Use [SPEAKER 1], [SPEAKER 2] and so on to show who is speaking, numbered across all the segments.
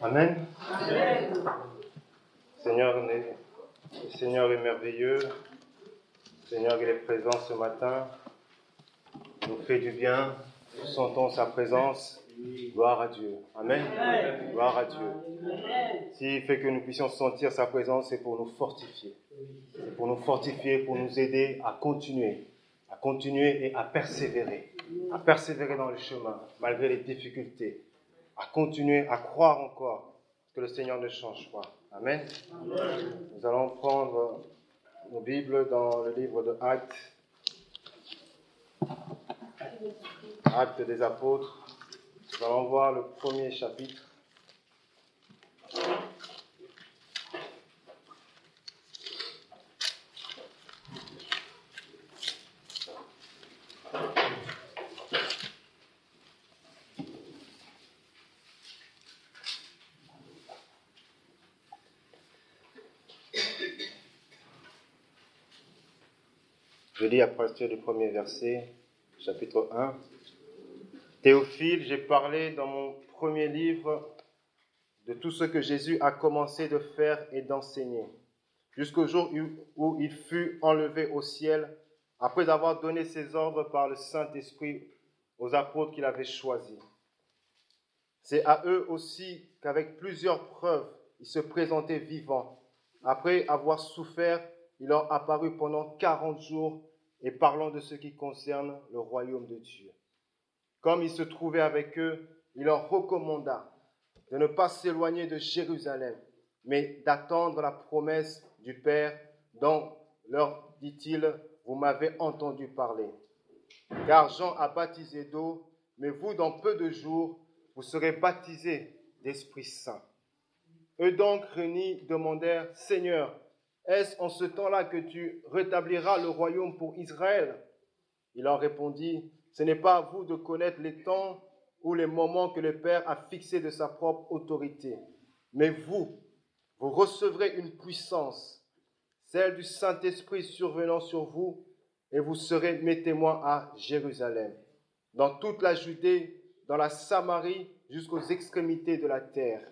[SPEAKER 1] Amen.
[SPEAKER 2] Amen.
[SPEAKER 1] Le Seigneur est merveilleux. Le Seigneur, il est présent ce matin. Il nous fait du bien. Nous sentons sa présence. Gloire à Dieu. Amen.
[SPEAKER 2] Amen.
[SPEAKER 1] Gloire à Dieu.
[SPEAKER 2] Amen.
[SPEAKER 1] S'il fait que nous puissions sentir sa présence, c'est pour nous fortifier. C'est pour nous fortifier, pour nous aider à continuer et à persévérer dans le chemin, malgré les difficultés, à continuer à croire encore que le Seigneur ne change pas. Amen.
[SPEAKER 2] Amen.
[SPEAKER 1] Nous allons prendre nos Bibles dans le livre de Actes des Apôtres. Nous allons voir le premier chapitre. Je lis à partir du premier verset, chapitre 1. Théophile, j'ai parlé dans mon premier livre de tout ce que Jésus a commencé de faire et d'enseigner, jusqu'au jour où il fut enlevé au ciel, après avoir donné ses ordres par le Saint-Esprit aux apôtres qu'il avait choisis. C'est à eux aussi qu'avec plusieurs preuves, il se présentait vivant. Après avoir souffert, il leur apparut pendant 40 jours et parlant de ce qui concerne le royaume de Dieu. Comme il se trouvait avec eux, il leur recommanda de ne pas s'éloigner de Jérusalem, mais d'attendre la promesse du Père dont, leur dit-il, vous m'avez entendu parler. Car Jean a baptisé d'eau, mais vous, dans peu de jours, vous serez baptisés d'Esprit Saint. Eux donc, réunis, demandèrent, Seigneur, est-ce en ce temps-là que tu rétabliras le royaume pour Israël? Il leur répondit, ce n'est pas à vous de connaître les temps ou les moments que le Père a fixés de sa propre autorité. Mais vous recevrez une puissance, celle du Saint-Esprit survenant sur vous, et vous serez mes témoins à Jérusalem, dans toute la Judée, dans la Samarie, jusqu'aux extrémités de la terre.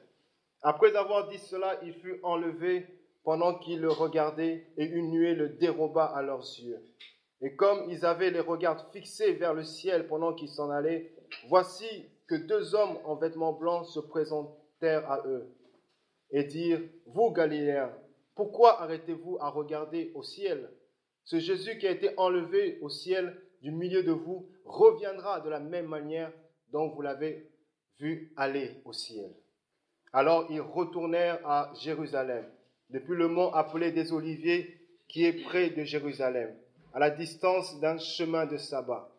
[SPEAKER 1] Après avoir dit cela, il fut enlevé pendant qu'ils le regardaient, et une nuée le déroba à leurs yeux. Et comme ils avaient les regards fixés vers le ciel pendant qu'ils s'en allaient, voici que 2 hommes en vêtements blancs se présentèrent à eux et dirent, vous Galiléens, pourquoi arrêtez-vous à regarder au ciel? Ce Jésus qui a été enlevé au ciel du milieu de vous reviendra de la même manière dont vous l'avez vu aller au ciel. Alors ils retournèrent à Jérusalem, depuis le mont appelé des Oliviers, qui est près de Jérusalem, à la distance d'un chemin de sabbat.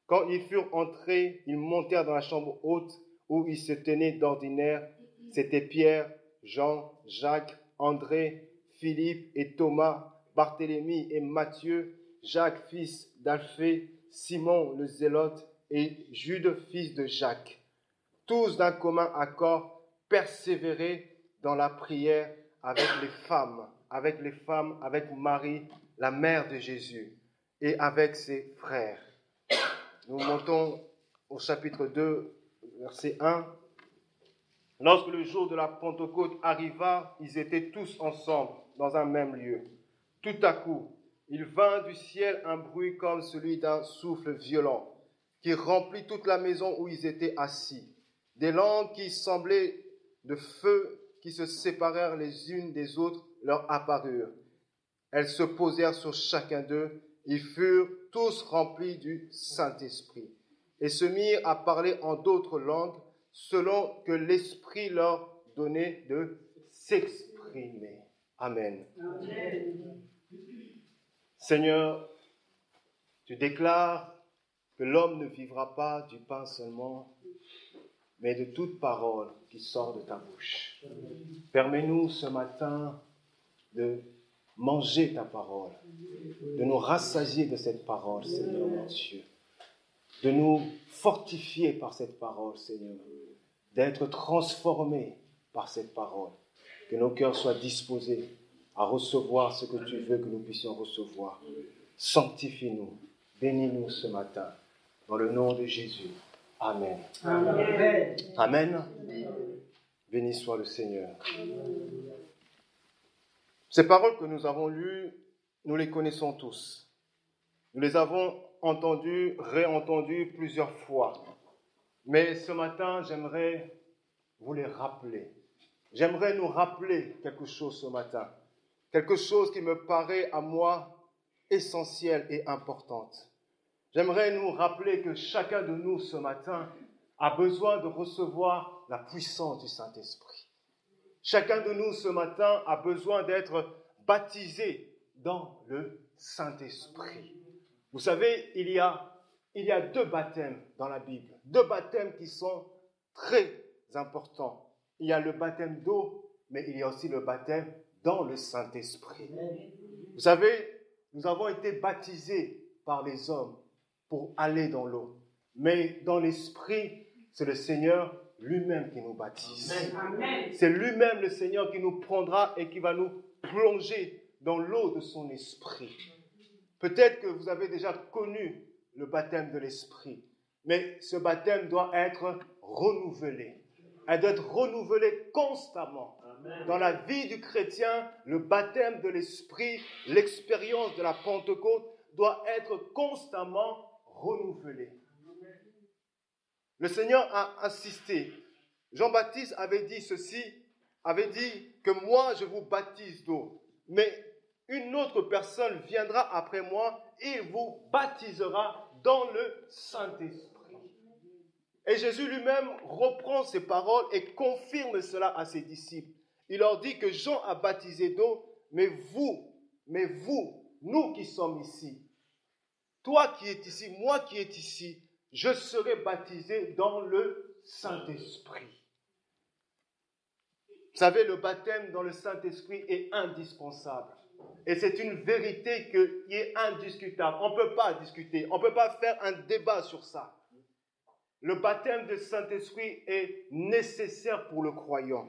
[SPEAKER 1] Quand ils furent entrés, ils montèrent dans la chambre haute où ils se tenaient d'ordinaire. C'étaient Pierre, Jean, Jacques, André, Philippe et Thomas, Barthélemy et Matthieu, Jacques, fils d'Alphée, Simon le Zélote et Jude, fils de Jacques. Tous d'un commun accord persévéraient dans la prière avec les femmes, avec Marie, la mère de Jésus, et avec ses frères. Nous montons au chapitre 2, verset 1. Lorsque le jour de la Pentecôte arriva, ils étaient tous ensemble dans un même lieu. Tout à coup, il vint du ciel un bruit comme celui d'un souffle violent, qui remplit toute la maison où ils étaient assis. Des langues qui semblaient de feu, qui se séparèrent les unes des autres, leur apparurent. Elles se posèrent sur chacun d'eux. Ils furent tous remplis du Saint-Esprit et se mirent à parler en d'autres langues selon que l'Esprit leur donnait de s'exprimer. Amen.
[SPEAKER 2] Amen.
[SPEAKER 1] Seigneur, tu déclares que l'homme ne vivra pas du pain seulement, mais de toute parole qui sort de ta bouche. Permets-nous ce matin de manger ta parole, de nous rassasier de cette parole, Seigneur mon Dieu, de nous fortifier par cette parole, Seigneur, d'être transformés par cette parole, que nos cœurs soient disposés à recevoir ce que tu veux que nous puissions recevoir. Sanctifie-nous, bénis-nous ce matin, dans le nom de Jésus. Amen.
[SPEAKER 2] Amen.
[SPEAKER 1] Amen. Béni soit le Seigneur. Ces paroles que nous avons lues, nous les connaissons tous. Nous les avons entendues, réentendues plusieurs fois. Mais ce matin, j'aimerais vous les rappeler. J'aimerais nous rappeler quelque chose ce matin. Quelque chose qui me paraît à moi essentielle et importante. J'aimerais nous rappeler que chacun de nous ce matin a besoin de recevoir la puissance du Saint-Esprit. Chacun de nous ce matin a besoin d'être baptisé dans le Saint-Esprit. Vous savez, il y a 2 baptêmes dans la Bible, 2 baptêmes qui sont très importants. Il y a le baptême d'eau, mais il y a aussi le baptême dans le Saint-Esprit. Vous savez, nous avons été baptisés par les hommes pour aller dans l'eau. Mais dans l'Esprit, c'est le Seigneur lui-même qui nous baptise.
[SPEAKER 2] Amen.
[SPEAKER 1] C'est lui-même le Seigneur qui nous prendra et qui va nous plonger dans l'eau de son Esprit. Peut-être que vous avez déjà connu le baptême de l'Esprit, mais ce baptême doit être renouvelé. Elle doit être renouvelée constamment. Amen. Dans la vie du chrétien, le baptême de l'Esprit, l'expérience de la Pentecôte doit être constamment renouvelée. Le Seigneur a insisté. Jean-Baptiste avait dit ceci, avait dit que moi je vous baptise d'eau, mais une autre personne viendra après moi et il vous baptisera dans le Saint-Esprit. Et Jésus lui-même reprend ces paroles et confirme cela à ses disciples. Il leur dit que Jean a baptisé d'eau, mais vous, nous qui sommes ici, toi qui es ici, moi qui est ici, je serai baptisé dans le Saint-Esprit. Vous savez, le baptême dans le Saint-Esprit est indispensable. Et c'est une vérité qui est indiscutable. On ne peut pas discuter, on ne peut pas faire un débat sur ça. Le baptême du Saint-Esprit est nécessaire pour le croyant.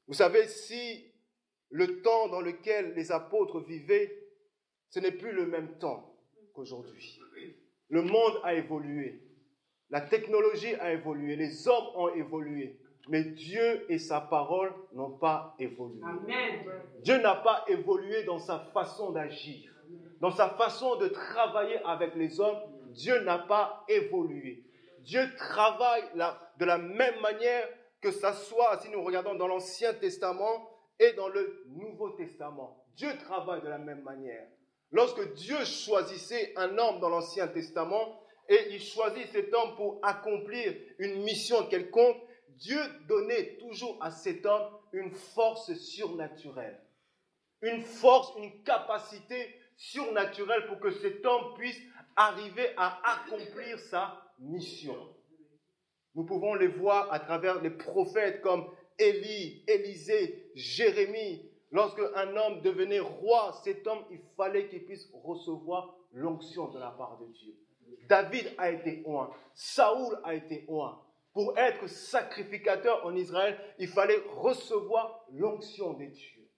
[SPEAKER 1] Vous savez, si le temps dans lequel les apôtres vivaient, ce n'est plus le même temps qu'aujourd'hui. Le monde a évolué, la technologie a évolué, les hommes ont évolué, mais Dieu et sa parole n'ont pas évolué.
[SPEAKER 2] Amen.
[SPEAKER 1] Dieu n'a pas évolué dans sa façon d'agir, dans sa façon de travailler avec les hommes. Dieu n'a pas évolué. Dieu travaille de la même manière que ça soit, si nous regardons dans l'Ancien Testament et dans le Nouveau Testament. Dieu travaille de la même manière. Lorsque Dieu choisissait un homme dans l'Ancien Testament et il choisit cet homme pour accomplir une mission quelconque, Dieu donnait toujours à cet homme une force surnaturelle. Une force, une capacité surnaturelle pour que cet homme puisse arriver à accomplir sa mission. Nous pouvons les voir à travers les prophètes comme Élie, Élisée, Jérémie. Lorsque un homme devenait roi, cet homme, il fallait qu'il puisse recevoir l'onction de la part de Dieu. David a été oint, Saoul a été oint. Pour être sacrificateur en Israël, il fallait recevoir l'onction des dieux.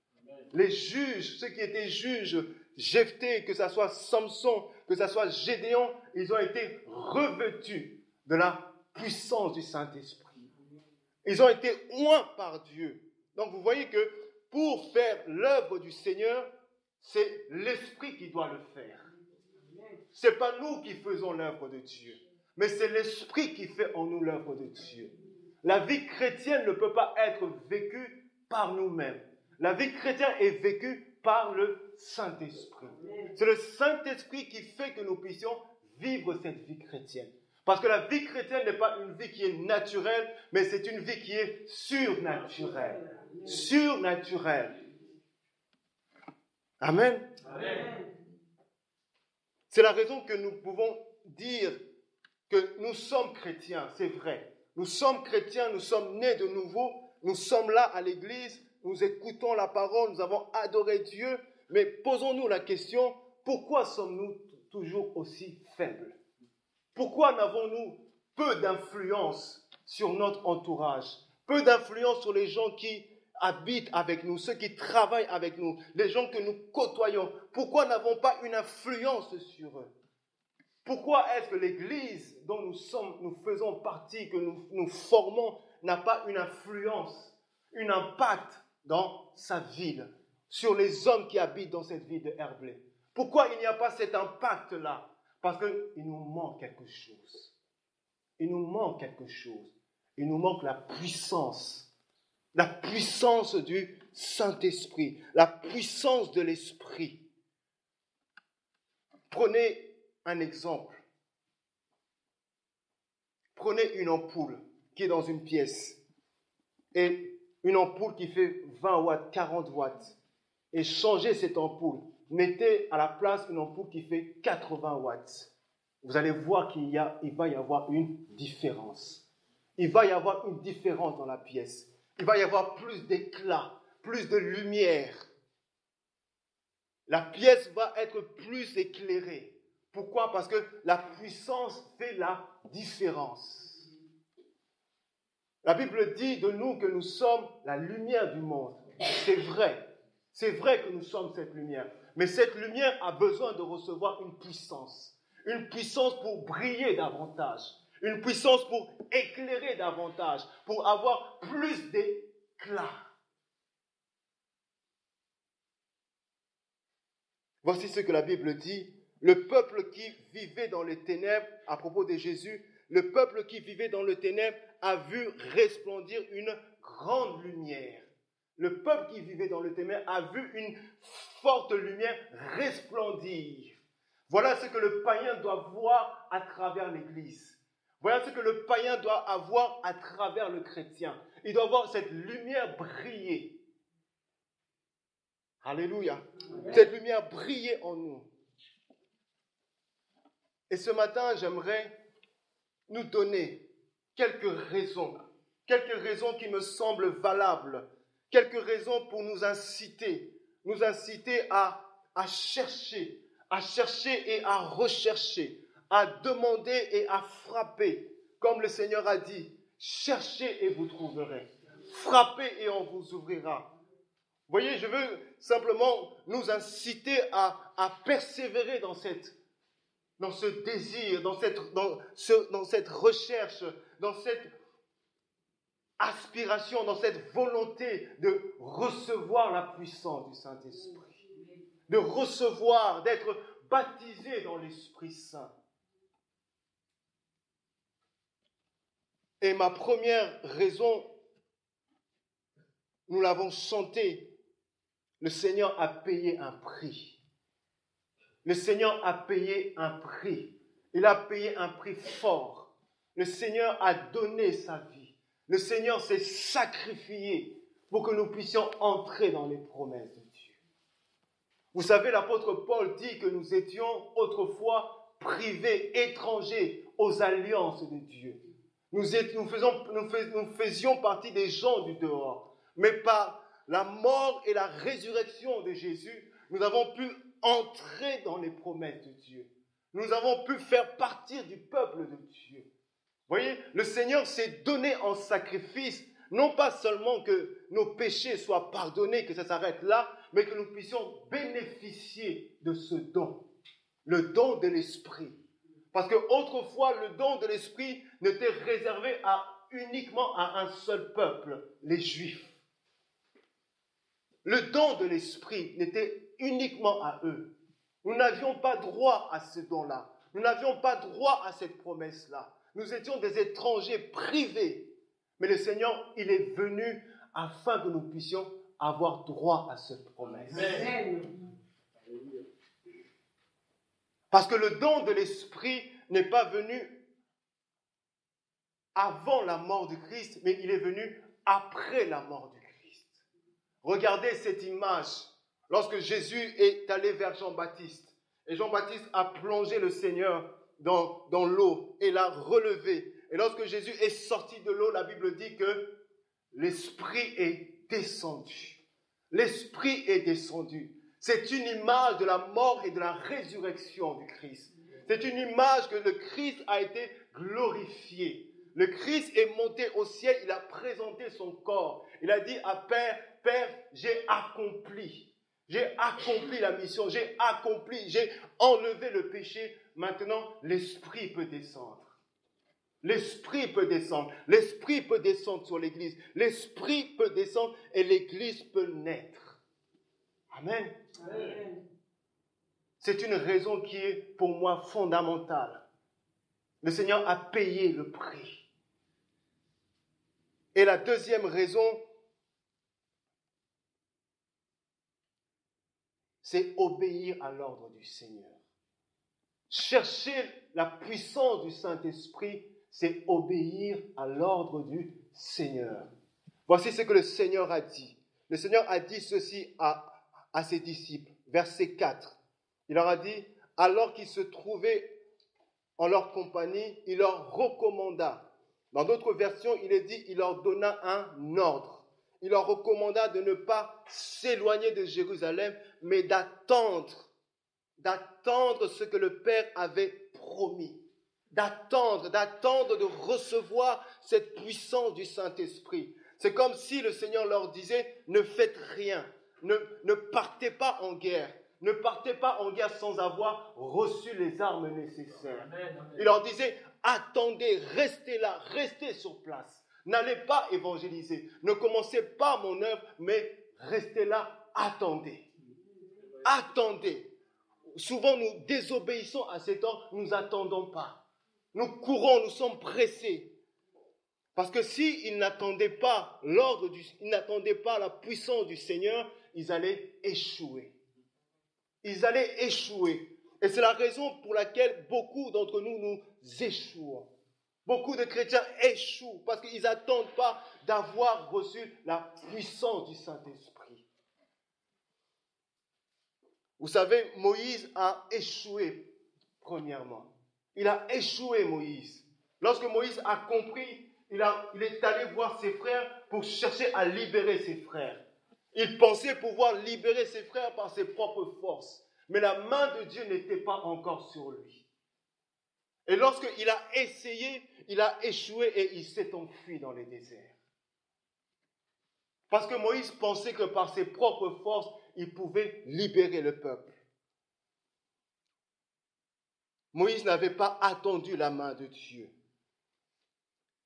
[SPEAKER 1] Les juges, ceux qui étaient juges, Jephthé, que ce soit Samson, que ce soit Gédéon, ils ont été revêtus de la puissance du Saint-Esprit. Ils ont été oints par Dieu. Donc vous voyez que pour faire l'œuvre du Seigneur, c'est l'Esprit qui doit le faire. Ce n'est pas nous qui faisons l'œuvre de Dieu, mais c'est l'Esprit qui fait en nous l'œuvre de Dieu. La vie chrétienne ne peut pas être vécue par nous-mêmes. La vie chrétienne est vécue par le Saint-Esprit. C'est le Saint-Esprit qui fait que nous puissions vivre cette vie chrétienne. Parce que la vie chrétienne n'est pas une vie qui est naturelle, mais c'est une vie qui est surnaturelle. Surnaturelle. Amen.
[SPEAKER 2] Amen.
[SPEAKER 1] C'est la raison que nous pouvons dire que nous sommes chrétiens, c'est vrai. Nous sommes chrétiens, nous sommes nés de nouveau, nous sommes là à l'église, nous écoutons la parole, nous avons adoré Dieu, mais posons-nous la question, pourquoi sommes-nous toujours aussi faibles? Pourquoi n'avons-nous peu d'influence sur notre entourage, peu d'influence sur les gens qui habitent avec nous, ceux qui travaillent avec nous, les gens que nous côtoyons? Pourquoi n'avons pas une influence sur eux? Pourquoi est-ce que l'Église dont nous faisons partie, que nous formons, n'a pas une influence, un impact dans sa ville, sur les hommes qui habitent dans cette ville de Herblay? Pourquoi il n'y a pas cet impact-là? Parce qu'il nous manque quelque chose. Il nous manque quelque chose. Il nous manque la puissance du Saint-Esprit, la puissance de l'Esprit. Prenez un exemple. Prenez une ampoule qui est dans une pièce et une ampoule qui fait 20 watts, 40 watts. Et changez cette ampoule. Mettez à la place une ampoule qui fait 80 watts. Vous allez voir qu'il va y avoir une différence. Il va y avoir une différence dans la pièce. Il va y avoir plus d'éclat, plus de lumière. La pièce va être plus éclairée. Pourquoi? Parce que la puissance fait la différence. La Bible dit de nous que nous sommes la lumière du monde. C'est vrai. C'est vrai que nous sommes cette lumière. Mais cette lumière a besoin de recevoir une puissance. Une puissance pour briller davantage. Une puissance pour éclairer davantage. Pour avoir plus d'éclat. Voici ce que la Bible dit. Le peuple qui vivait dans les ténèbres, à propos de Jésus, le peuple qui vivait dans le ténèbre a vu resplendir une grande lumière. Le peuple qui vivait dans le ténèbre a vu une forte lumière resplendir. Voilà ce que le païen doit voir à travers l'Église. Voilà ce que le païen doit avoir à travers le chrétien. Il doit voir cette lumière briller. Alléluia. Cette lumière briller en nous. Et ce matin, j'aimerais nous donner quelques raisons qui me semblent valables, quelques raisons pour nous inciter à chercher et à rechercher, à demander et à frapper. Comme le Seigneur a dit, cherchez et vous trouverez, frappez et on vous ouvrira. Vous voyez, je veux simplement nous inciter à persévérer dans ce désir, dans cette recherche, dans cette aspiration, dans cette volonté de recevoir la puissance du Saint-Esprit, de recevoir, d'être baptisé dans l'Esprit Saint. Et ma première raison, nous l'avons chanté, le Seigneur a payé un prix. Le Seigneur a payé un prix. Il a payé un prix fort. Le Seigneur a donné sa vie. Le Seigneur s'est sacrifié pour que nous puissions entrer dans les promesses de Dieu. Vous savez, l'apôtre Paul dit que nous étions autrefois privés, étrangers aux alliances de Dieu. Nous faisions partie des gens du dehors. Mais par la mort et la résurrection de Jésus, nous avons pu entrer dans les promesses de Dieu. Nous avons pu faire partie du peuple de Dieu. Vous voyez, le Seigneur s'est donné en sacrifice, non pas seulement que nos péchés soient pardonnés, que ça s'arrête là, mais que nous puissions bénéficier de ce don, le don de l'Esprit. Parce qu'autrefois, le don de l'Esprit n'était réservé uniquement à un seul peuple, les Juifs. Le don de l'Esprit n'était uniquement à eux. Nous n'avions pas droit à ce don-là. Nous n'avions pas droit à cette promesse-là. Nous étions des étrangers privés. Mais le Seigneur, il est venu afin que nous puissions avoir droit à cette promesse. Amen. Parce que le don de l'Esprit n'est pas venu avant la mort du Christ, mais il est venu après la mort du Christ. Regardez cette image lorsque Jésus est allé vers Jean-Baptiste. Et Jean-Baptiste a plongé le Seigneur dans l'eau et l'a relevé. Et lorsque Jésus est sorti de l'eau, la Bible dit que l'Esprit est descendu. L'Esprit est descendu. C'est une image de la mort et de la résurrection du Christ. C'est une image que le Christ a été glorifié. Le Christ est monté au ciel, il a présenté son corps. Il a dit à Père, j'ai accompli la mission, j'ai enlevé le péché. Maintenant, l'Esprit peut descendre. L'Esprit peut descendre. L'Esprit peut descendre sur l'Église. L'Esprit peut descendre et l'Église peut naître. Amen.
[SPEAKER 2] Amen.
[SPEAKER 1] C'est une raison qui est pour moi fondamentale. Le Seigneur a payé le prix. Et la deuxième raison, c'est obéir à l'ordre du Seigneur. Chercher la puissance du Saint-Esprit, c'est obéir à l'ordre du Seigneur. Voici ce que le Seigneur a dit. Le Seigneur a dit ceci à ses disciples. Verset 4. Il leur a dit, alors qu'ils se trouvaient en leur compagnie, il leur recommanda. Dans d'autres versions, il est dit, il leur donna un ordre. Il leur recommanda de ne pas s'éloigner de Jérusalem, mais d'attendre ce que le Père avait promis. D'attendre de recevoir cette puissance du Saint-Esprit. C'est comme si le Seigneur leur disait, ne faites rien, ne partez pas en guerre. Ne partez pas en guerre sans avoir reçu les armes nécessaires. Il leur disait, attendez, restez là, restez sur place. N'allez pas évangéliser. Ne commencez pas mon œuvre, mais restez là, attendez. Attendez. Souvent, nous désobéissons à cet ordre, nous n'attendons pas. Nous courons, nous sommes pressés. Parce que s'ils n'attendaient pas ils n'attendaient pas la puissance du Seigneur, ils allaient échouer. Ils allaient échouer. Et c'est la raison pour laquelle beaucoup d'entre nous, nous échouons. Beaucoup de chrétiens échouent parce qu'ils n'attendent pas d'avoir reçu la puissance du Saint-Esprit. Vous savez, Moïse a échoué, premièrement. Il a échoué, Moïse. Lorsque Moïse a compris, il est allé voir ses frères pour chercher à libérer ses frères. Il pensait pouvoir libérer ses frères par ses propres forces. Mais la main de Dieu n'était pas encore sur lui. Et lorsqu'il a essayé, il a échoué et il s'est enfui dans les déserts. Parce que Moïse pensait que par ses propres forces, il pouvait libérer le peuple. Moïse n'avait pas attendu la main de Dieu.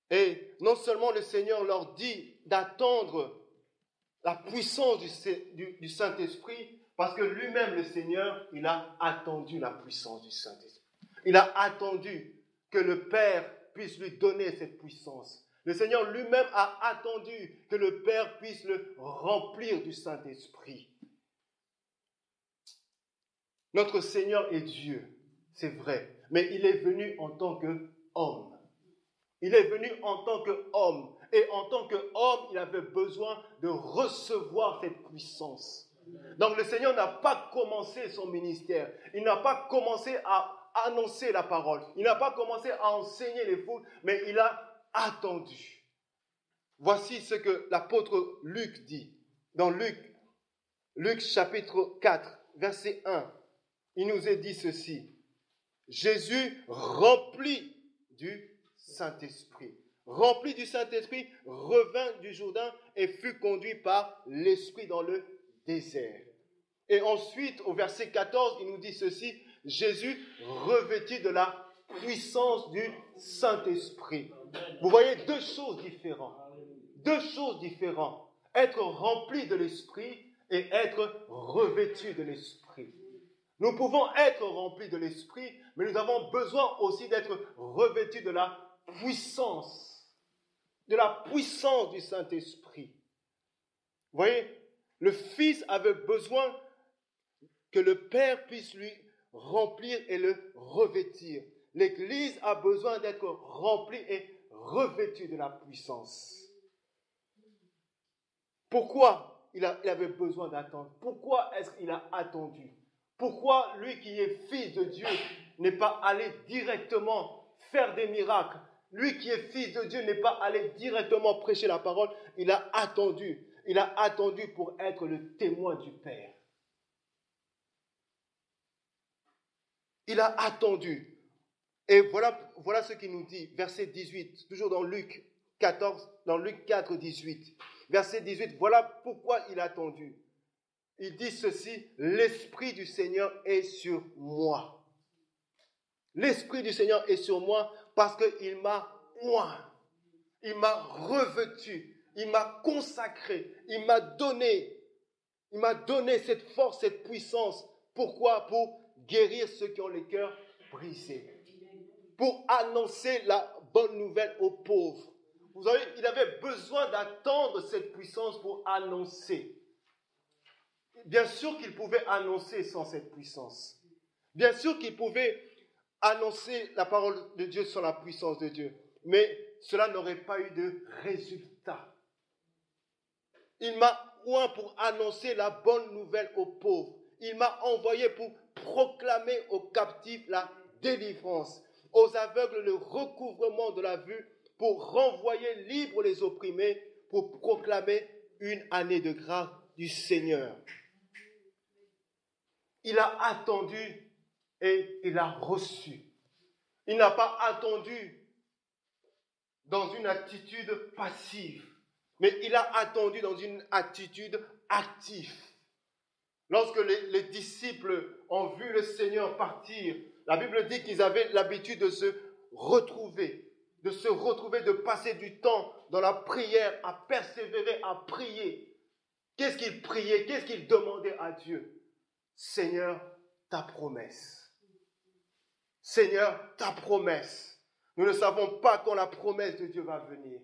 [SPEAKER 1] Et non seulement le Seigneur leur dit d'attendre la puissance du Saint-Esprit, parce que lui-même, le Seigneur, il a attendu la puissance du Saint-Esprit. Il a attendu que le Père puisse lui donner cette puissance. Le Seigneur lui-même a attendu que le Père puisse le remplir du Saint-Esprit. Notre Seigneur est Dieu, c'est vrai, mais il est venu en tant qu'homme. Il est venu en tant qu'homme. Et en tant qu'homme, il avait besoin de recevoir cette puissance. Donc le Seigneur n'a pas commencé son ministère. Il n'a pas commencé à annoncer la parole. Il n'a pas commencé à enseigner les foules, mais il a attendu. Voici ce que l'apôtre Luc dit. Dans Luc chapitre 4, verset 1, il nous est dit ceci. Jésus rempli du Saint-Esprit. Rempli du Saint-Esprit, revint du Jourdain et fut conduit par l'Esprit dans le désert. Et ensuite, au verset 14, il nous dit ceci, Jésus revêtu de la puissance du Saint-Esprit. Vous voyez deux choses différentes. Deux choses différentes. Être rempli de l'Esprit et être revêtu de l'Esprit. Nous pouvons être remplis de l'Esprit, mais nous avons besoin aussi d'être revêtus de la puissance du Saint-Esprit. Vous voyez, le Fils avait besoin que le Père puisse lui remplir et le revêtir. L'Église a besoin d'être remplie et revêtue de la puissance. Pourquoi il avait besoin d'attendre? Pourquoi est-ce qu'il a attendu? Pourquoi lui qui est fils de Dieu n'est pas allé directement faire des miracles? Lui qui est fils de Dieu n'est pas allé directement prêcher la parole. Il a attendu. Il a attendu pour être le témoin du Père. Il a attendu. Et voilà ce qu'il nous dit, verset 18, toujours dans Luc 4, 18. Verset 18, voilà pourquoi il a attendu. Il dit ceci, l'Esprit du Seigneur est sur moi. L'Esprit du Seigneur est sur moi parce qu'il m'a oint, il m'a revêtu, il m'a consacré, il m'a donné cette force, cette puissance. Pourquoi? Pour guérir ceux qui ont les cœurs brisés. Pour annoncer la bonne nouvelle aux pauvres. Vous savez, il avait besoin d'attendre cette puissance pour annoncer. Bien sûr qu'il pouvait annoncer sans cette puissance. Bien sûr qu'il pouvait annoncer la parole de Dieu sans la puissance de Dieu. Mais cela n'aurait pas eu de résultat. Il m'a oint pour annoncer la bonne nouvelle aux pauvres. Il m'a envoyé pour proclamer aux captifs la délivrance, aux aveugles le recouvrement de la vue, pour renvoyer libres les opprimés, pour proclamer une année de grâce du Seigneur. Il a attendu et il a reçu. Il n'a pas attendu dans une attitude passive, mais il a attendu dans une attitude active. Lorsque les disciples ont vu le Seigneur partir, la Bible dit qu'ils avaient l'habitude de se retrouver, de passer du temps dans la prière, à persévérer, à prier. Qu'est-ce qu'ils priaient? Qu'est-ce qu'ils demandaient à Dieu? Seigneur, ta promesse. Seigneur, ta promesse. Nous ne savons pas quand la promesse de Dieu va venir.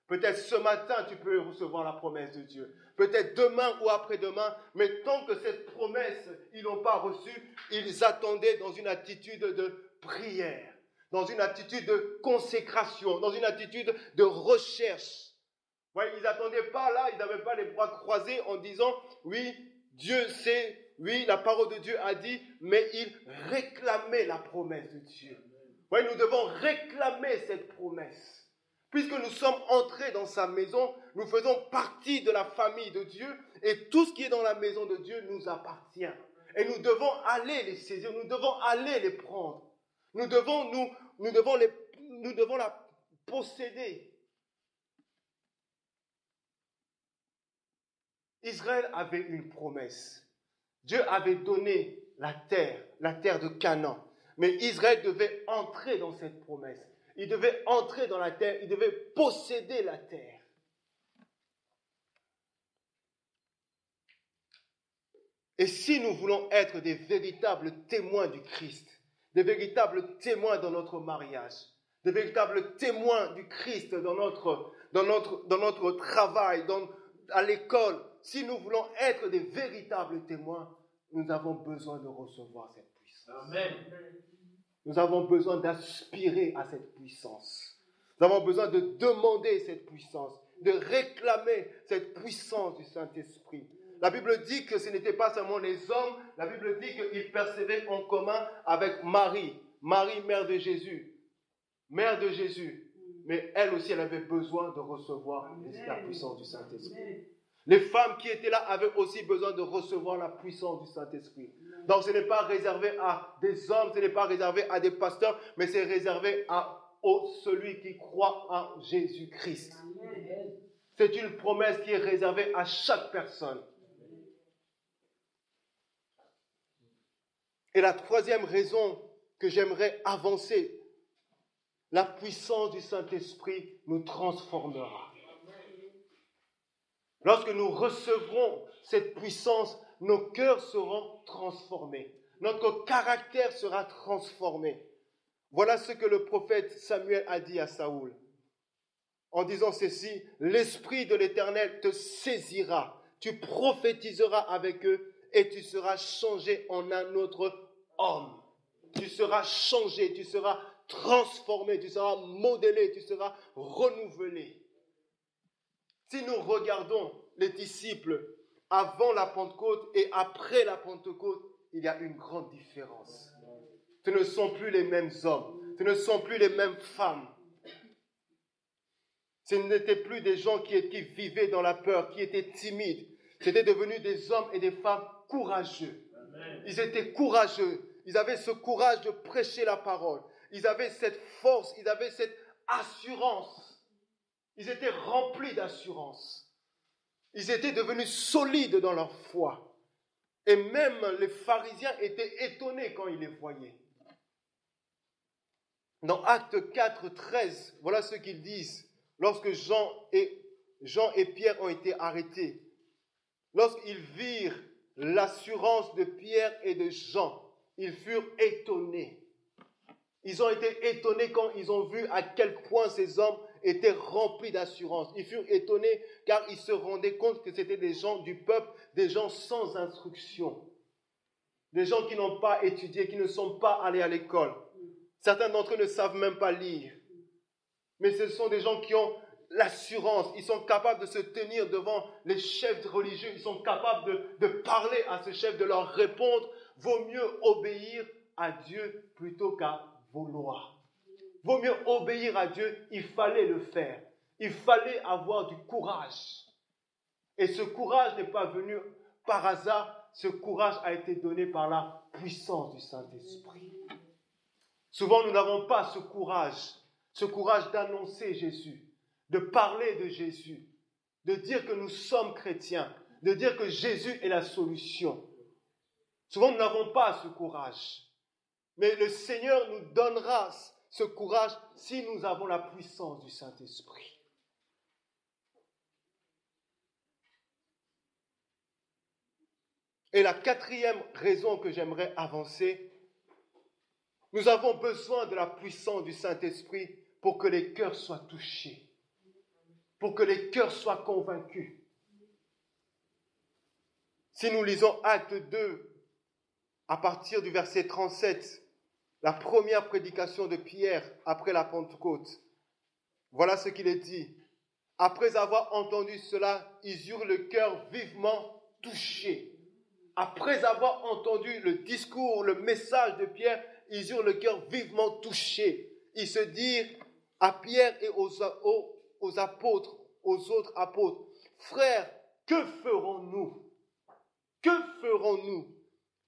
[SPEAKER 1] Peut-être ce matin, tu peux recevoir la promesse de Dieu. Peut-être demain ou après-demain. Mais tant que cette promesse, ils n'ont pas reçue, ils attendaient dans une attitude de prière, dans une attitude de consécration, dans une attitude de recherche. Ouais, ils n'attendaient pas là, ils n'avaient pas les bras croisés en disant, oui, Dieu sait, oui, la parole de Dieu a dit, mais ils réclamaient la promesse de Dieu. Ouais, nous devons réclamer cette promesse. Puisque nous sommes entrés dans sa maison, nous faisons partie de la famille de Dieu et tout ce qui est dans la maison de Dieu nous appartient. Et nous devons aller les saisir, nous devons aller les prendre. Nous devons la posséder. Israël avait une promesse. Dieu avait donné la terre de Canaan. Mais Israël devait entrer dans cette promesse. Il devait entrer dans la terre, il devait posséder la terre. Et si nous voulons être des véritables témoins du Christ, des véritables témoins dans notre mariage, des véritables témoins du Christ dans notre travail, à l'école, si nous voulons être des véritables témoins, nous avons besoin de recevoir cette puissance.
[SPEAKER 2] Amen.
[SPEAKER 1] Nous avons besoin d'aspirer à cette puissance. Nous avons besoin de demander cette puissance, de réclamer cette puissance du Saint-Esprit. La Bible dit que ce n'était pas seulement les hommes, la Bible dit qu'ils percevaient en commun avec Marie, mère de Jésus. Mais elle aussi, elle avait besoin de recevoir la puissance du Saint-Esprit. Les femmes qui étaient là avaient aussi besoin de recevoir la puissance du Saint-Esprit. Donc ce n'est pas réservé à des hommes, ce n'est pas réservé à des pasteurs, mais c'est réservé à celui qui croit en Jésus-Christ. C'est une promesse qui est réservée à chaque personne. Et la troisième raison que j'aimerais avancer, la puissance du Saint-Esprit nous transformera. Lorsque nous recevrons cette puissance, nos cœurs seront transformés. Notre caractère sera transformé. Voilà ce que le prophète Samuel a dit à Saoul. En disant ceci, l'Esprit de l'Éternel te saisira, tu prophétiseras avec eux et tu seras changé en un autre homme. Tu seras changé, tu seras transformé, tu seras modelé, tu seras renouvelé. Si nous regardons les disciples avant la Pentecôte et après la Pentecôte, il y a une grande différence. Ce ne sont plus les mêmes hommes, ce ne sont plus les mêmes femmes. Ce n'étaient plus des gens qui vivaient dans la peur, qui étaient timides. C'était devenu des hommes et des femmes courageux. Ils étaient courageux. Ils avaient ce courage de prêcher la parole. Ils avaient cette force, ils avaient cette assurance. Ils étaient remplis d'assurance. Ils étaient devenus solides dans leur foi. Et même les pharisiens étaient étonnés quand ils les voyaient. Dans Actes 4, 13, voilà ce qu'ils disent lorsque Jean et Pierre ont été arrêtés. Lorsqu'ils virent l'assurance de Pierre et de Jean, ils furent étonnés. Ils ont été étonnés quand ils ont vu à quel point ces hommes étaient remplis d'assurance. Ils furent étonnés car ils se rendaient compte que c'était des gens du peuple, des gens sans instruction, des gens qui n'ont pas étudié, qui ne sont pas allés à l'école. Certains d'entre eux ne savent même pas lire. Mais ce sont des gens qui ont l'assurance. Ils sont capables de se tenir devant les chefs religieux. Ils sont capables de parler à ce chef, de leur répondre. Vaut mieux obéir à Dieu plutôt qu'à vos lois. Vaut mieux obéir à Dieu. Il fallait le faire. Il fallait avoir du courage. Et ce courage n'est pas venu par hasard. Ce courage a été donné par la puissance du Saint-Esprit. Souvent, nous n'avons pas ce courage d'annoncer Jésus, de parler de Jésus, de dire que nous sommes chrétiens, de dire que Jésus est la solution. Souvent, nous n'avons pas ce courage. Mais le Seigneur nous donnera ce courage si nous avons la puissance du Saint-Esprit. Et la quatrième raison que j'aimerais avancer, nous avons besoin de la puissance du Saint-Esprit pour que les cœurs soient touchés, pour que les cœurs soient convaincus. Si nous lisons Acte 2, à partir du verset 37, la première prédication de Pierre après la Pentecôte, voilà ce qu'il est dit. Après avoir entendu cela, ils eurent le cœur vivement touché. Après avoir entendu le discours, le message de Pierre, ils eurent le cœur vivement touché. Ils se dirent à Pierre et aux apôtres, aux autres apôtres, « Frères, que ferons-nous? Que ferons-nous »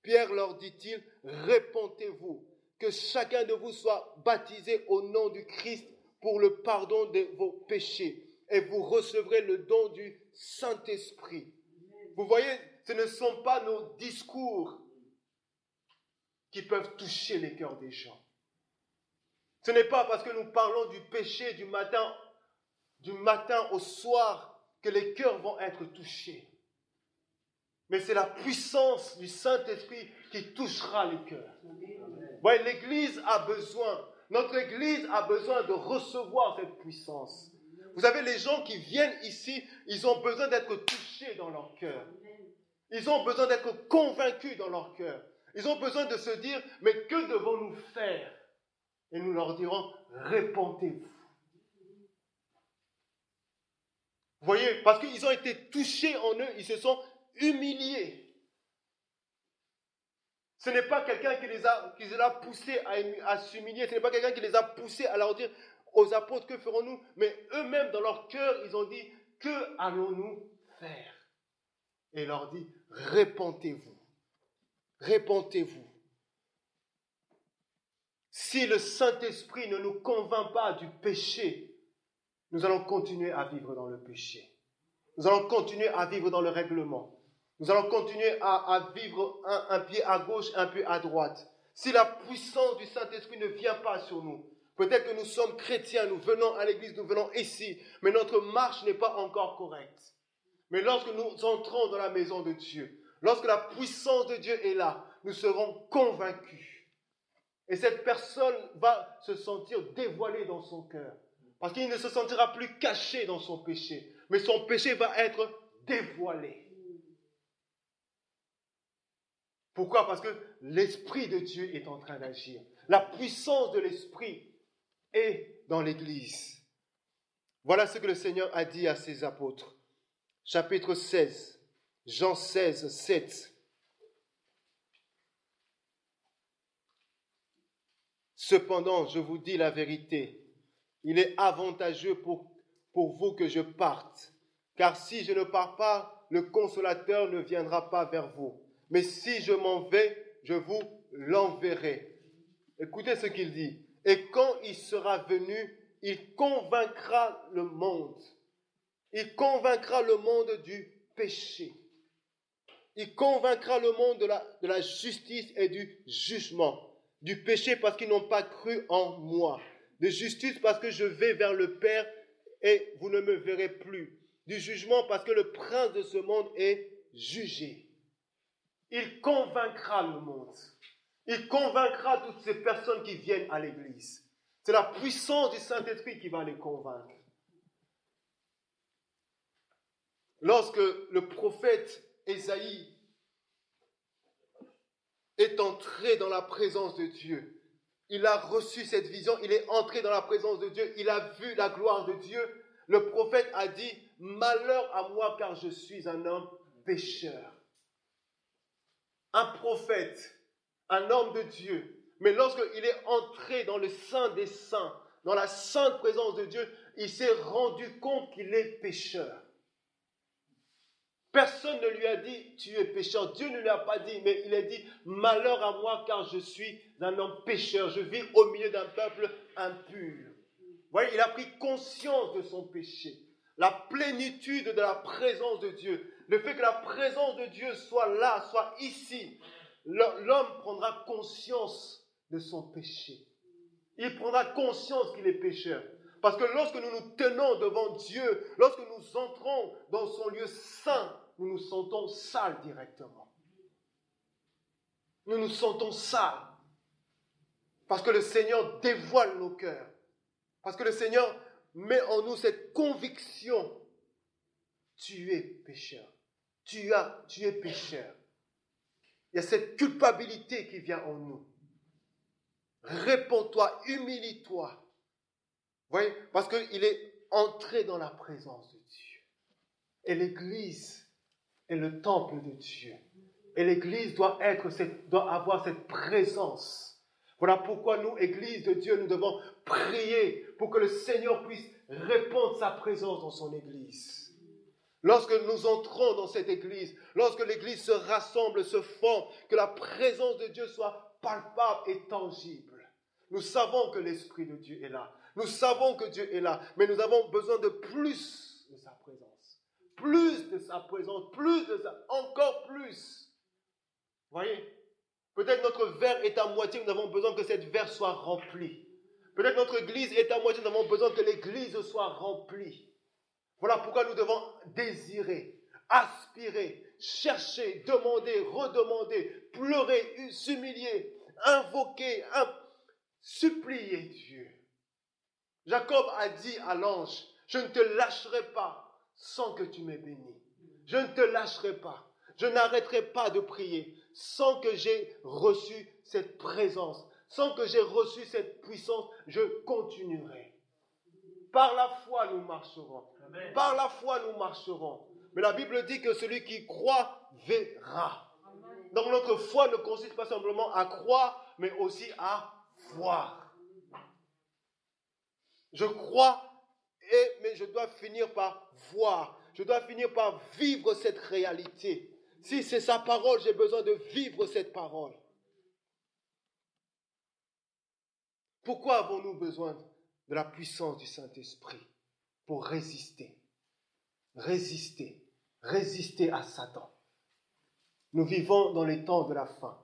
[SPEAKER 1] Pierre leur dit-il, « Répentez-vous, que chacun de vous soit baptisé au nom du Christ pour le pardon de vos péchés, et vous recevrez le don du Saint-Esprit. » Vous voyez, ce ne sont pas nos discours qui peuvent toucher les cœurs des gens. Ce n'est pas parce que nous parlons du péché du matin au soir que les cœurs vont être touchés. Mais c'est la puissance du Saint-Esprit qui touchera les cœurs. Ouais, notre Église a besoin de recevoir cette puissance. Vous savez, les gens qui viennent ici, ils ont besoin d'être touchés dans leur cœur. Ils ont besoin d'être convaincus dans leur cœur. Ils ont besoin de se dire, mais que devons-nous faire? Et nous leur dirons, répentez-vous. Vous voyez, parce qu'ils ont été touchés en eux, ils se sont humiliés. Ce n'est pas quelqu'un qui les a poussés à s'humilier, ce n'est pas quelqu'un qui les a poussés à leur dire aux apôtres, que ferons-nous? Mais eux-mêmes, dans leur cœur, ils ont dit, que allons-nous faire? Et il leur dit, répentez-vous. Répentez-vous. Si le Saint-Esprit ne nous convainc pas du péché, nous allons continuer à vivre dans le péché. Nous allons continuer à vivre dans le règlement. Nous allons continuer à vivre un pied à gauche, un pied à droite. Si la puissance du Saint-Esprit ne vient pas sur nous, peut-être que nous sommes chrétiens, nous venons à l'église, nous venons ici, mais notre marche n'est pas encore correcte. Mais lorsque nous entrons dans la maison de Dieu, lorsque la puissance de Dieu est là, nous serons convaincus. Et cette personne va se sentir dévoilée dans son cœur. Parce qu'il ne se sentira plus caché dans son péché. Mais son péché va être dévoilé. Pourquoi? Parce que l'Esprit de Dieu est en train d'agir. La puissance de l'Esprit est dans l'Église. Voilà ce que le Seigneur a dit à ses apôtres. Chapitre 16, Jean 16, 7. Cependant, je vous dis la vérité, il est avantageux pour vous que je parte, car si je ne pars pas, le Consolateur ne viendra pas vers vous. Mais si je m'en vais, je vous l'enverrai. Écoutez ce qu'il dit. Et quand il sera venu, il convaincra le monde. Il convaincra le monde du péché. Il convaincra le monde de la justice et du jugement. Du péché parce qu'ils n'ont pas cru en moi. De justice parce que je vais vers le Père et vous ne me verrez plus. Du jugement parce que le prince de ce monde est jugé. Il convaincra le monde. Il convaincra toutes ces personnes qui viennent à l'église. C'est la puissance du Saint-Esprit qui va les convaincre. Lorsque le prophète Ésaïe est entré dans la présence de Dieu, il a reçu cette vision, il est entré dans la présence de Dieu, il a vu la gloire de Dieu. Le prophète a dit, « Malheur à moi car je suis un homme pécheur. » Un prophète, un homme de Dieu, mais lorsqu'il est entré dans le Saint des Saints, dans la sainte présence de Dieu, il s'est rendu compte qu'il est pécheur. Personne ne lui a dit, tu es pécheur. Dieu ne lui a pas dit, mais il a dit, malheur à moi car je suis un homme pécheur. Je vis au milieu d'un peuple impur. Vous voyez, il a pris conscience de son péché. La plénitude de la présence de Dieu. Le fait que la présence de Dieu soit là, soit ici. L'homme prendra conscience de son péché. Il prendra conscience qu'il est pécheur. Parce que lorsque nous nous tenons devant Dieu, lorsque nous entrons dans son lieu saint, nous nous sentons sales directement. Nous nous sentons sales. Parce que le Seigneur dévoile nos cœurs. Parce que le Seigneur met en nous cette conviction. Tu es pécheur. Tu es pécheur. Il y a cette culpabilité qui vient en nous. Réponds-toi, humilie-toi. Vous voyez, parce qu'il est entré dans la présence de Dieu. Et l'Église est le temple de Dieu. Et l'Église doit avoir cette présence. Voilà pourquoi nous, Église de Dieu, nous devons prier pour que le Seigneur puisse répandre sa présence dans son Église. Lorsque nous entrons dans cette Église, lorsque l'Église se rassemble, se forme, que la présence de Dieu soit palpable et tangible. Nous savons que l'Esprit de Dieu est là. Nous savons que Dieu est là, mais nous avons besoin de plus de sa présence. Plus de sa présence, encore plus. Vous voyez? Peut-être notre verre est à moitié, nous avons besoin que cette verre soit remplie. Peut-être notre église est à moitié, nous avons besoin que l'église soit remplie. Voilà pourquoi nous devons désirer, aspirer, chercher, demander, redemander, pleurer, s'humilier, invoquer, supplier Dieu. Jacob a dit à l'ange, je ne te lâcherai pas sans que tu m'aies béni. Je ne te lâcherai pas. Je n'arrêterai pas de prier sans que j'ai reçu cette présence, sans que j'ai reçu cette puissance, je continuerai. Par la foi, nous marcherons. Amen. Par la foi, nous marcherons. Mais la Bible dit que celui qui croit verra. Amen. Donc notre foi ne consiste pas simplement à croire, mais aussi à voir. Je crois, mais je dois finir par voir. Je dois finir par vivre cette réalité. Si c'est sa parole, j'ai besoin de vivre cette parole. Pourquoi avons-nous besoin de la puissance du Saint-Esprit? Pour résister. Résister. Résister à Satan. Nous vivons dans les temps de la fin.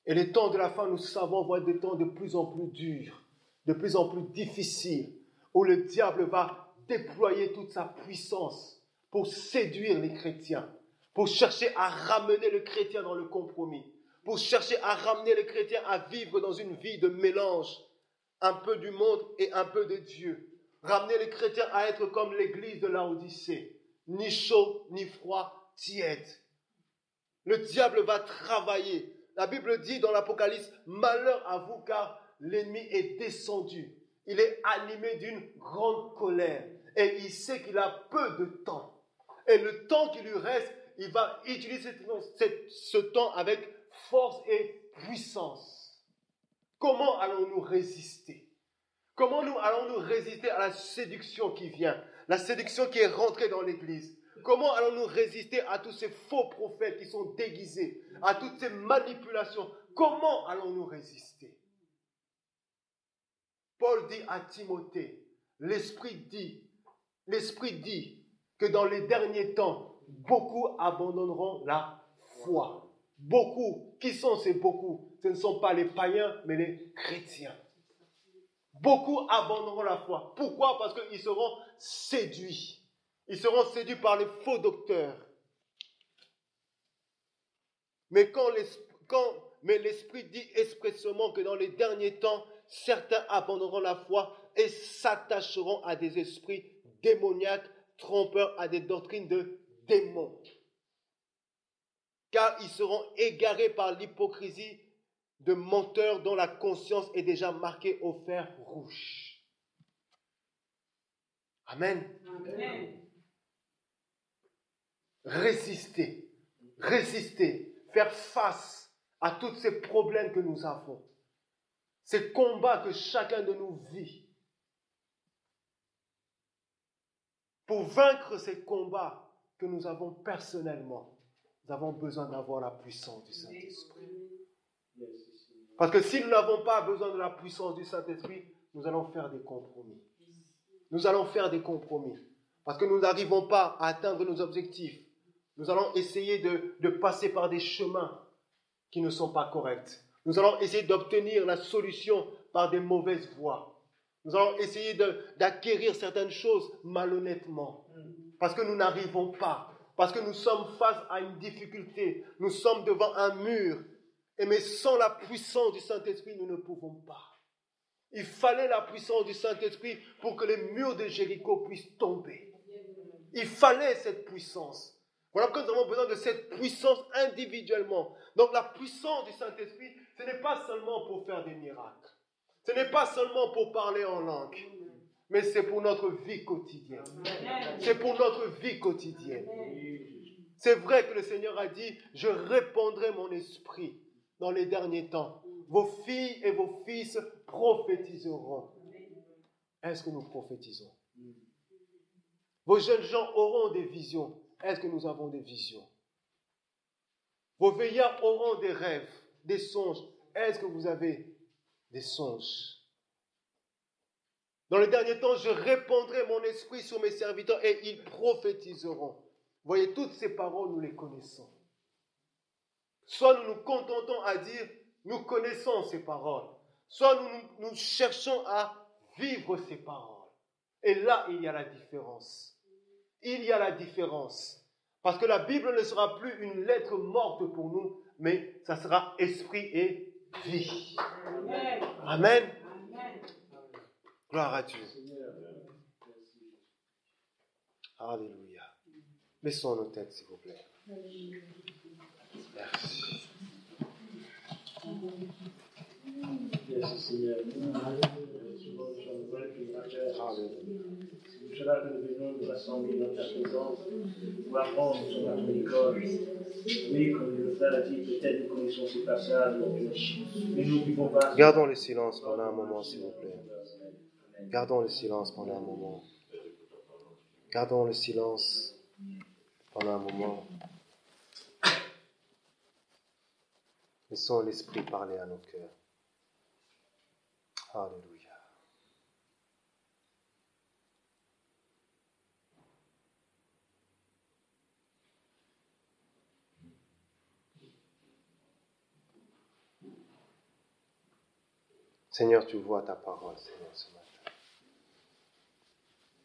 [SPEAKER 1] Et les temps de la fin, nous savons, vont être des temps de plus en plus durs, de plus en plus difficiles, où le diable va déployer toute sa puissance pour séduire les chrétiens, pour chercher à ramener le chrétien dans le compromis, pour chercher à ramener le chrétien à vivre dans une vie de mélange, un peu du monde et un peu de Dieu. Ramener les chrétiens à être comme l'église de Laodicée, ni chaud, ni froid, tiède. Le diable va travailler. La Bible dit dans l'Apocalypse, malheur à vous car l'ennemi est descendu. Il est animé d'une grande colère et il sait qu'il a peu de temps. Et le temps qui lui reste, il va utiliser ce temps avec force et puissance. Comment allons-nous résister? Comment allons-nous résister à la séduction qui vient? La séduction qui est rentrée dans l'Église. Comment allons-nous résister à tous ces faux prophètes qui sont déguisés? À toutes ces manipulations? Comment allons-nous résister? Paul dit à Timothée, l'Esprit dit que dans les derniers temps, beaucoup abandonneront la foi.
[SPEAKER 3] Beaucoup. Qui sont ces beaucoup? Ce ne sont pas les païens, mais les chrétiens. Beaucoup abandonneront la foi. Pourquoi? Parce qu'ils seront séduits. Ils seront séduits par les faux docteurs. Mais l'Esprit dit expressément que dans les derniers temps, certains abandonneront la foi et s'attacheront à des esprits démoniaques, trompeurs, à des doctrines de démons. Car ils seront égarés par l'hypocrisie de menteurs dont la conscience est déjà marquée au fer rouge. Amen.
[SPEAKER 2] Amen.
[SPEAKER 3] Résister, faire face à tous ces problèmes que nous avons, ces combats que chacun de nous vit. Pour vaincre ces combats que nous avons personnellement, nous avons besoin d'avoir la puissance du Saint-Esprit. Parce que si nous n'avons pas besoin de la puissance du Saint-Esprit, nous allons faire des compromis. Nous allons faire des compromis. Parce que nous n'arrivons pas à atteindre nos objectifs. Nous allons essayer de passer par des chemins qui ne sont pas corrects. Nous allons essayer d'obtenir la solution par des mauvaises voies. Nous allons essayer d'acquérir certaines choses malhonnêtement. Parce que nous n'arrivons pas. Parce que nous sommes face à une difficulté. Nous sommes devant un mur. Mais sans la puissance du Saint-Esprit, nous ne pouvons pas. Il fallait la puissance du Saint-Esprit pour que les murs de Jéricho puissent tomber. Il fallait cette puissance. Voilà pourquoi nous avons besoin de cette puissance individuellement. Donc la puissance du Saint-Esprit, ce n'est pas seulement pour faire des miracles. Ce n'est pas seulement pour parler en langue. Mais c'est pour notre vie quotidienne. C'est pour notre vie quotidienne. C'est vrai que le Seigneur a dit, je répandrai mon esprit dans les derniers temps. Vos filles et vos fils prophétiseront. Est-ce que nous prophétisons? Vos jeunes gens auront des visions. Est-ce que nous avons des visions? Vos veillards auront des rêves, des songes. Est-ce que vous avez des songes? Dans les derniers temps, je répandrai mon esprit sur mes serviteurs et ils prophétiseront. Vous voyez, toutes ces paroles, nous les connaissons. Soit nous nous contentons à dire, nous connaissons ces paroles. Soit nous cherchons à vivre ces paroles. Et là, il y a la différence. Il y a la différence. Parce que la Bible ne sera plus une lettre morte pour nous, mais ça sera esprit et vie. Amen. Amen. Gloire à Dieu. Alléluia. Baissons nos têtes, s'il vous plaît. Merci.
[SPEAKER 4] Merci Seigneur. C'est pour cela que nous venons nous rassembler dans ta présence pour apprendre sur notre école. Oui, comme le frère a dit, peut-être nous connaissons ces passages, mais nous ne pouvons pas.
[SPEAKER 3] Gardons le silence pendant un moment, s'il vous plaît. Gardons le silence pendant un moment. Gardons le silence pendant un moment. Laissons l'Esprit parler à nos cœurs. Alléluia. Seigneur, tu vois ta parole, Seigneur, ce matin.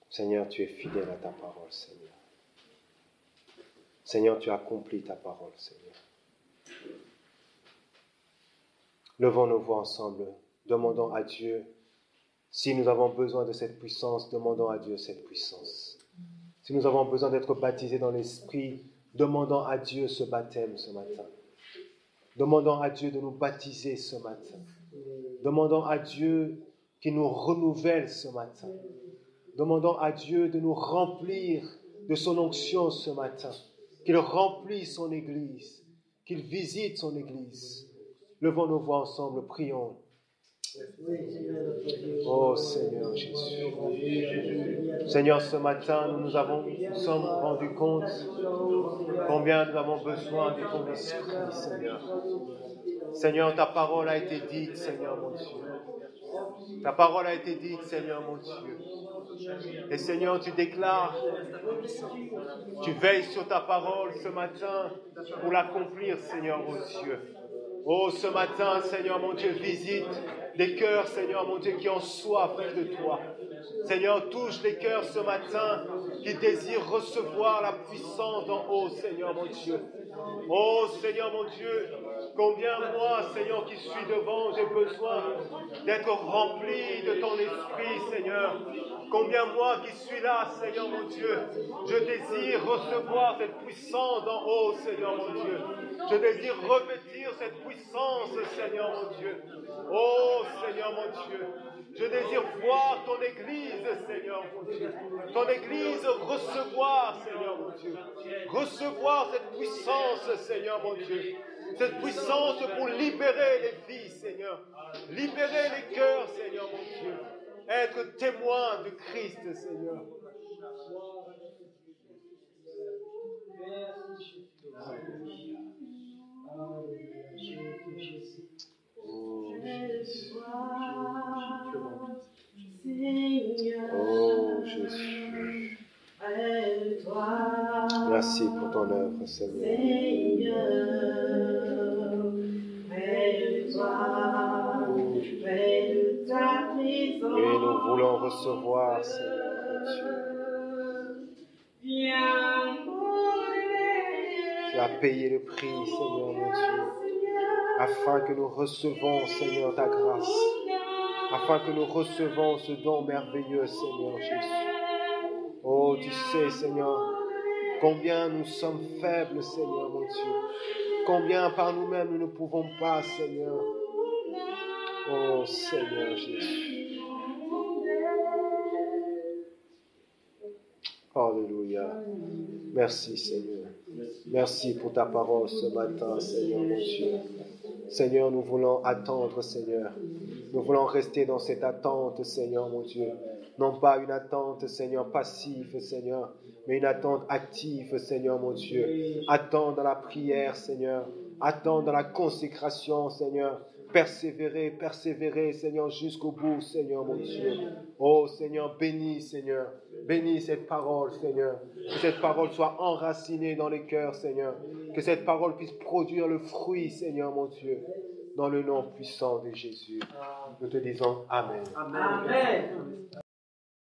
[SPEAKER 3] Seigneur, tu es fidèle à ta parole, Seigneur. Seigneur, tu accomplis ta parole, Seigneur. Levons nos voix ensemble, demandons à Dieu, si nous avons besoin de cette puissance, demandons à Dieu cette puissance. Si nous avons besoin d'être baptisés dans l'Esprit, demandons à Dieu ce baptême ce matin. Demandons à Dieu de nous baptiser ce matin. Demandons à Dieu qu'il nous renouvelle ce matin. Demandons à Dieu de nous remplir de son onction ce matin. Qu'il remplisse son Église, qu'il visite son Église. Levons nos voix ensemble, prions. Oh Seigneur Jésus. Seigneur, ce matin, nous sommes rendus compte combien nous avons besoin de ton esprit, Seigneur. Seigneur, ta parole a été dite, Seigneur mon Dieu. Ta parole a été dite, Seigneur mon Dieu. Et Seigneur, tu déclares, tu veilles sur ta parole ce matin pour l'accomplir, Seigneur mon Dieu. Oh, ce matin, Seigneur mon Dieu, visite des cœurs, Seigneur mon Dieu, qui ont soif de toi. Seigneur, touche les cœurs ce matin qui désirent recevoir la puissance d'en haut, Seigneur mon Dieu. Oh, Seigneur mon Dieu, combien moi, Seigneur, qui suis devant, j'ai besoin d'être rempli de ton esprit, Seigneur. Combien moi qui suis là, Seigneur mon Dieu, je désire recevoir cette puissance d'en haut, Seigneur mon Dieu. Je désire revêtir cette puissance, Seigneur mon Dieu. Oh, Seigneur mon Dieu, je désire voir ton Église, Seigneur mon Dieu. Ton Église recevoir, Seigneur mon Dieu. Recevoir cette puissance, Seigneur mon Dieu. Cette puissance pour libérer les vies, Seigneur. Libérer les cœurs, Seigneur mon Dieu. Être témoin de Christ, Seigneur.
[SPEAKER 1] Oh Jésus. Merci pour ton œuvre, Seigneur. Et nous voulons recevoir, Seigneur, Dieu. Tu as payé le prix, Seigneur, mon Dieu, afin que nous recevons, Seigneur, ta grâce, afin que nous recevons ce don merveilleux, Seigneur Jésus. Oh, tu sais, Seigneur, combien nous sommes faibles, Seigneur, mon Dieu. Combien par nous-mêmes nous ne pouvons pas, Seigneur. Oh, Seigneur Jésus. Alléluia. Merci, Seigneur. Merci pour ta parole ce matin, Seigneur, mon Dieu. Seigneur, nous voulons attendre, Seigneur. Nous voulons rester dans cette attente, Seigneur, mon Dieu. Non pas une attente, Seigneur, passive, Seigneur, mais une attente active, Seigneur, mon Dieu. Attendre dans la prière, Seigneur. Attendre dans la consécration, Seigneur. Persévérer, Seigneur, jusqu'au bout, Seigneur, mon Dieu. Oh, Seigneur, bénis, Seigneur. Bénis cette parole, Seigneur. Que cette parole soit enracinée dans les cœurs, Seigneur. Que cette parole puisse produire le fruit, Seigneur, mon Dieu. Dans le nom puissant de Jésus. Nous te disons Amen.
[SPEAKER 2] Amen.